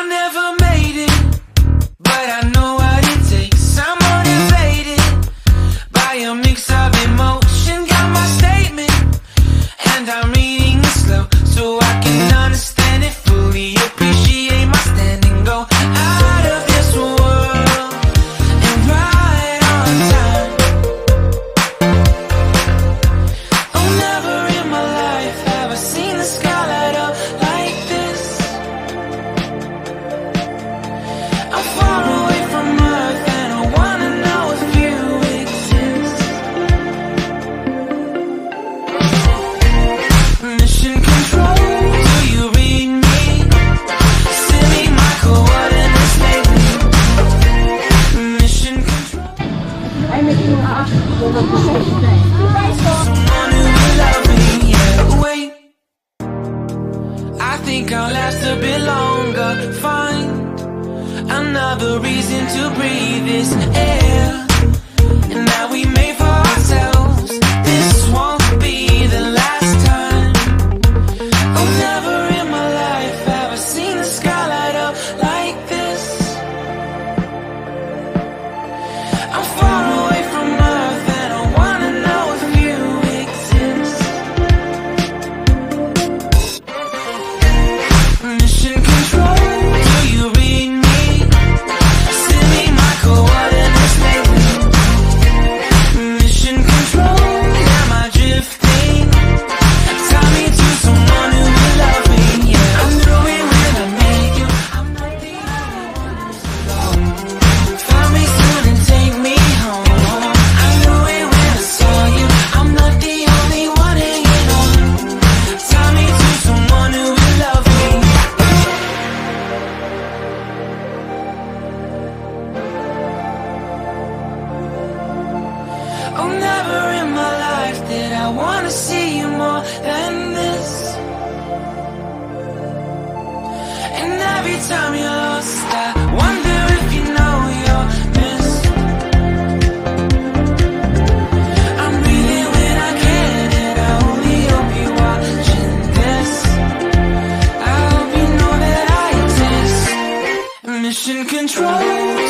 I never made it, but I know what it takes. I'm motivated by a mix of emotion. Got my statement, and I'm reading it slow so I can understand it fully. Appreciate my standing, go out of this world and right on time. Oh, never in my life have I seen the sky light up like this. I'm far away from Earth and I wanna know if you exist. Mission control, do you read me? Send me my coordinates lately. Mission control. Someone who will love me, yeah. Wait, I think I'll last a bit longer. Find another reason to breathe this air, and that we made for ourselves. This won't be the last time. Oh, never in my life have I seen the sky light up like this. I'm far away from Earth and I wanna know if you exist. Mission control, do you read me? Send me my coordinates lately. Mission control, am I drifting? Tie me to someone who will love me, yeah. I knew it when I met you. I'm not the only one who's alone. Find me soon and take me home. I knew it when I saw you. I'm not the only one hanging on. Tie me to someone who will love me. Oh, never in my life did I wanna see you more than this. And every time you're lost, I wonder if you know you're missed. I'm breathing when I can, and I only hope you're watching this. I hope you know that I exist. Mission control.